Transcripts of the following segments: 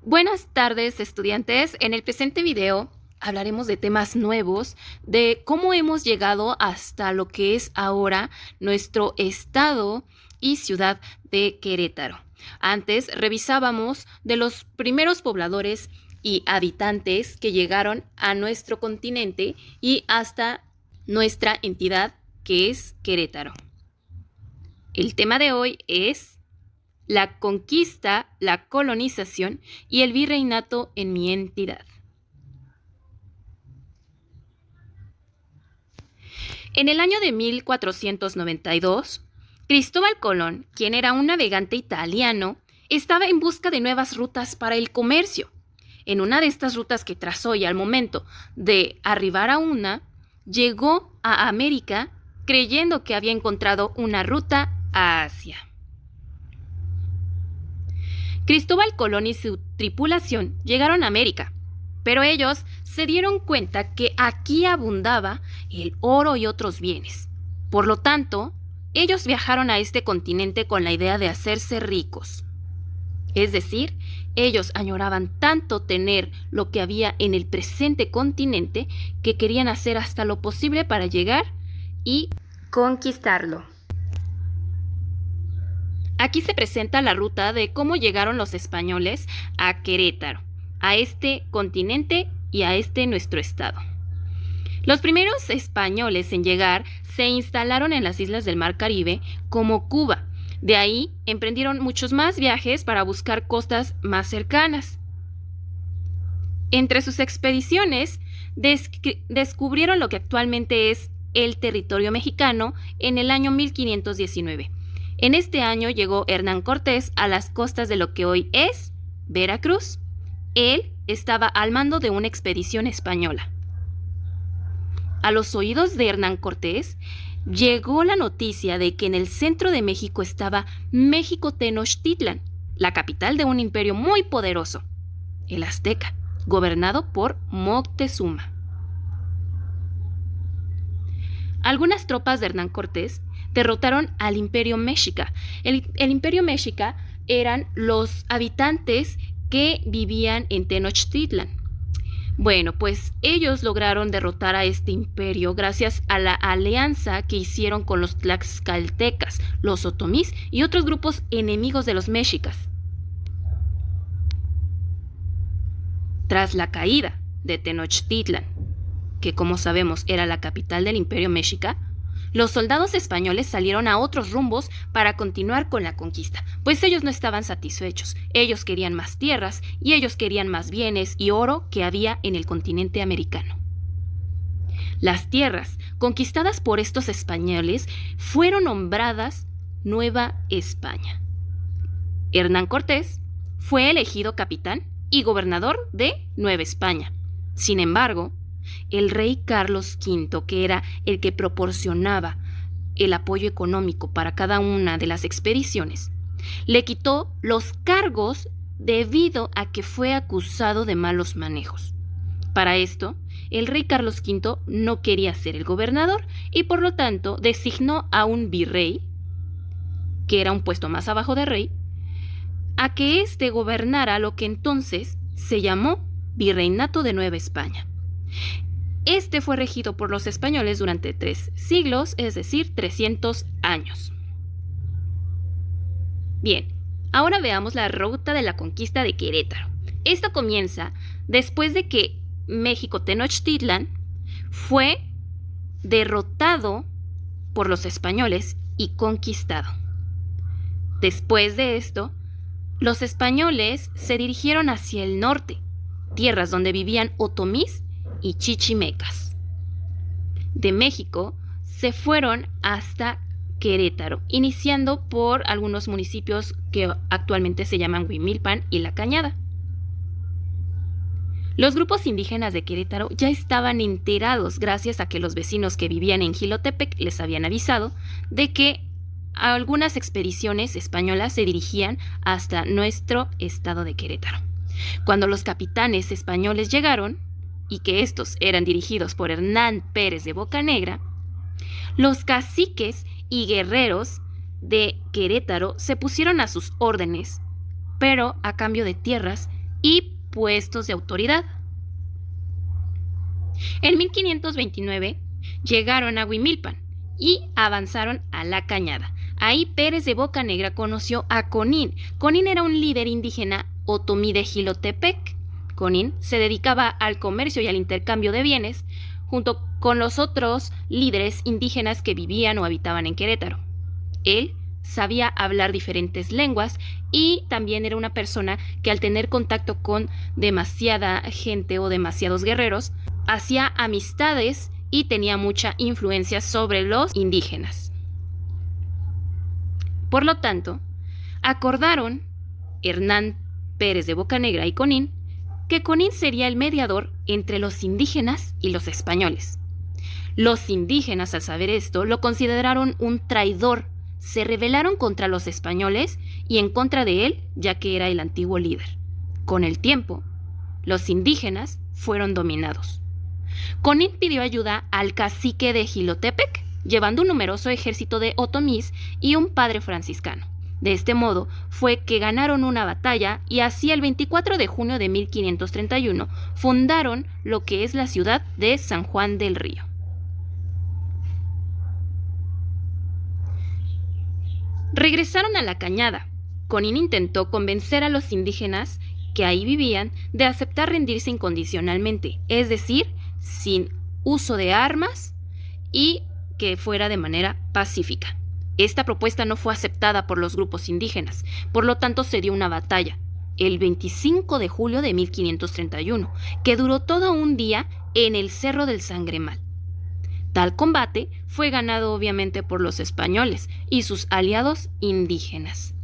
Buenas tardes, estudiantes. En el presente video hablaremos de temas nuevos, de cómo hemos llegado hasta lo que es ahora nuestro estado y ciudad de Querétaro. Antes revisábamos de los primeros pobladores y habitantes que llegaron a nuestro continente y hasta nuestra entidad que es Querétaro. El tema de hoy es la conquista, la colonización y el virreinato en mi entidad. En el año de 1492, Cristóbal Colón, quien era un navegante italiano, estaba en busca de nuevas rutas para el comercio. En una de estas rutas que trazó y al momento de arribar a una, llegó a América creyendo que había encontrado una ruta a Asia. Cristóbal Colón y su tripulación llegaron a América, pero ellos se dieron cuenta que aquí abundaba el oro y otros bienes. Por lo tanto, ellos viajaron a este continente con la idea de hacerse ricos. Es decir, ellos añoraban tanto tener lo que había en el presente continente que querían hacer hasta lo posible para llegar y conquistarlo. Aquí se presenta la ruta de cómo llegaron los españoles a Querétaro, a este continente y a este nuestro estado. Los primeros españoles en llegar se instalaron en las islas del Mar Caribe como Cuba. De ahí emprendieron muchos más viajes para buscar costas más cercanas. Entre sus expediciones descubrieron lo que actualmente es el territorio mexicano en el año 1519. En este año llegó Hernán Cortés a las costas de lo que hoy es Veracruz. Él estaba al mando de una expedición española. A los oídos de Hernán Cortés llegó la noticia de que en el centro de México estaba México Tenochtitlan, la capital de un imperio muy poderoso, el azteca, gobernado por Moctezuma. Algunas tropas de Hernán Cortés derrotaron al Imperio Mexica. El Imperio Mexica eran los habitantes que vivían en Tenochtitlan. Bueno, pues ellos lograron derrotar a este imperio gracias a la alianza que hicieron con los tlaxcaltecas, los otomís y otros grupos enemigos de los mexicas. Tras la caída de Tenochtitlan, que como sabemos era la capital del Imperio Mexica, los soldados españoles salieron a otros rumbos para continuar con la conquista, pues ellos no estaban satisfechos. Ellos querían más tierras y ellos querían más bienes y oro que había en el continente americano. Las tierras conquistadas por estos españoles fueron nombradas Nueva España. Hernán Cortés fue elegido capitán y gobernador de Nueva España. Sin embargo, el rey Carlos V, que era el que proporcionaba el apoyo económico para cada una de las expediciones, le quitó los cargos debido a que fue acusado de malos manejos. Para esto, el rey Carlos V no quería ser el gobernador y por lo tanto designó a un virrey, que era un puesto más abajo de rey, a que éste gobernara lo que entonces se llamó Virreinato de Nueva España. Este fue regido por los españoles durante 3 siglos, es decir, 300 años. Bien, ahora veamos la ruta de la conquista de Querétaro. Esto comienza después de que México Tenochtitlan fue derrotado por los españoles y conquistado. Después de esto, los españoles se dirigieron hacia el norte, tierras donde vivían otomís y chichimecas. De México se fueron hasta Querétaro, iniciando por algunos municipios que actualmente se llaman Huimilpan y La Cañada. Los grupos indígenas de Querétaro ya estaban enterados gracias a que los vecinos que vivían en Jilotepec les habían avisado de que algunas expediciones españolas se dirigían hasta nuestro estado de Querétaro. Cuando los capitanes españoles llegaron, y que estos eran dirigidos por Hernán Pérez de Bocanegra, los caciques y guerreros de Querétaro se pusieron a sus órdenes, pero a cambio de tierras y puestos de autoridad. En 1529 llegaron a Huimilpan y avanzaron a La Cañada. Ahí Pérez de Bocanegra conoció a Conín. Conín era un líder indígena otomí de Jilotepec. Conín se dedicaba al comercio y al intercambio de bienes, junto con los otros líderes indígenas que vivían o habitaban en Querétaro. Él sabía hablar diferentes lenguas y también era una persona que, al tener contacto con demasiada gente o demasiados guerreros, hacía amistades y tenía mucha influencia sobre los indígenas. Por lo tanto, acordaron Hernán Pérez de Bocanegra y Conín que Conín sería el mediador entre los indígenas y los españoles. Los indígenas, al saber esto, lo consideraron un traidor. Se rebelaron contra los españoles y en contra de él, ya que era el antiguo líder. Con el tiempo, los indígenas fueron dominados. Conín pidió ayuda al cacique de Jilotepec, llevando un numeroso ejército de otomís y un padre franciscano. De este modo fue que ganaron una batalla y así el 24 de junio de 1531 fundaron lo que es la ciudad de San Juan del Río. Regresaron a La Cañada. Conín intentó convencer a los indígenas que ahí vivían de aceptar rendirse incondicionalmente, es decir, sin uso de armas y que fuera de manera pacífica. Esta propuesta no fue aceptada por los grupos indígenas, por lo tanto se dio una batalla, el 25 de julio de 1531, que duró todo un día en el Cerro del Sangremal. Tal combate fue ganado obviamente por los españoles y sus aliados indígenas.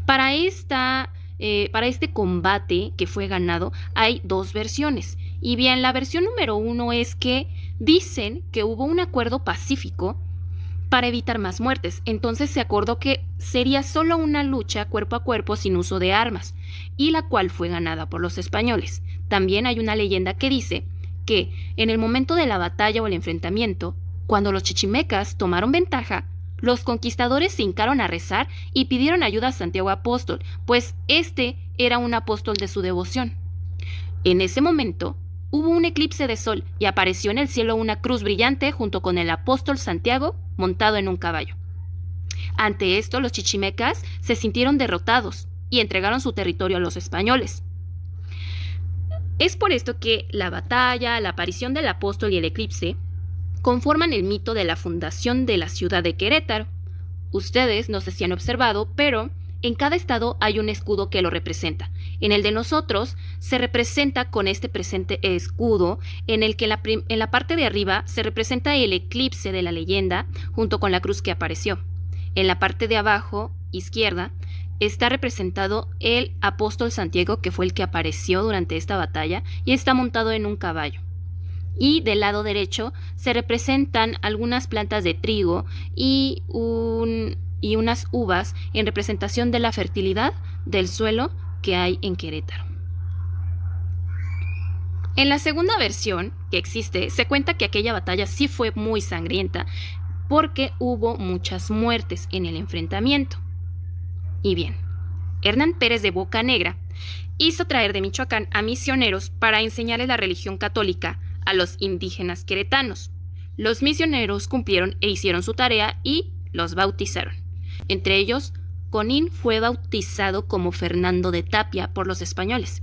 Para este combate que fue ganado hay dos versiones. Y bien, la versión número 1 es que dicen que hubo un acuerdo pacífico para evitar más muertes. Entonces se acordó que sería solo una lucha cuerpo a cuerpo sin uso de armas, y la cual fue ganada por los españoles. También hay una leyenda que dice que en el momento de la batalla o el enfrentamiento, cuando los chichimecas tomaron ventaja, los conquistadores se hincaron a rezar y pidieron ayuda a Santiago Apóstol, pues este era un apóstol de su devoción. En ese momento hubo un eclipse de sol y apareció en el cielo una cruz brillante junto con el apóstol Santiago montado en un caballo. Ante esto, los chichimecas se sintieron derrotados y entregaron su territorio a los españoles. Es por esto que la batalla, la aparición del apóstol y el eclipse conforman el mito de la fundación de la ciudad de Querétaro. Ustedes no sé si han observado, pero en cada estado hay un escudo que lo representa. En el de nosotros se representa con este presente escudo, en el que en la parte de arriba se representa el eclipse de la leyenda junto con la cruz que apareció. En la parte de abajo, izquierda, está representado el apóstol Santiago, que fue el que apareció durante esta batalla y está montado en un caballo. Y del lado derecho se representan algunas plantas de trigo y unas uvas en representación de la fertilidad del suelo que hay en Querétaro. En la segunda versión que existe, se cuenta que aquella batalla sí fue muy sangrienta porque hubo muchas muertes en el enfrentamiento. Y bien, Hernán Pérez de Bocanegra hizo traer de Michoacán a misioneros para enseñarles la religión católica a los indígenas queretanos. Los misioneros cumplieron e hicieron su tarea y los bautizaron. Entre ellos, Conín fue bautizado como Fernando de Tapia por los españoles.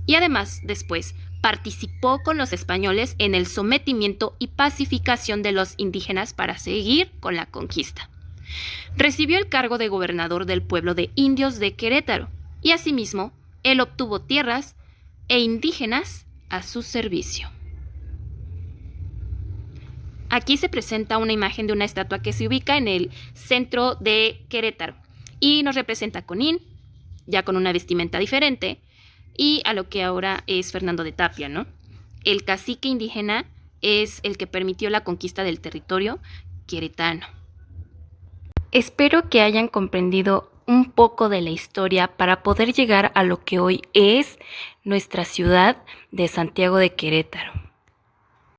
Y además, después, participó con los españoles en el sometimiento y pacificación de los indígenas para seguir con la conquista. Recibió el cargo de gobernador del pueblo de indios de Querétaro y asimismo, él obtuvo tierras e indígenas a su servicio. Aquí se presenta una imagen de una estatua que se ubica en el centro de Querétaro y nos representa a Conín, ya con una vestimenta diferente, y a lo que ahora es Fernando de Tapia, ¿no? El cacique indígena es el que permitió la conquista del territorio queretano. Espero que hayan comprendido un poco de la historia para poder llegar a lo que hoy es nuestra ciudad de Santiago de Querétaro.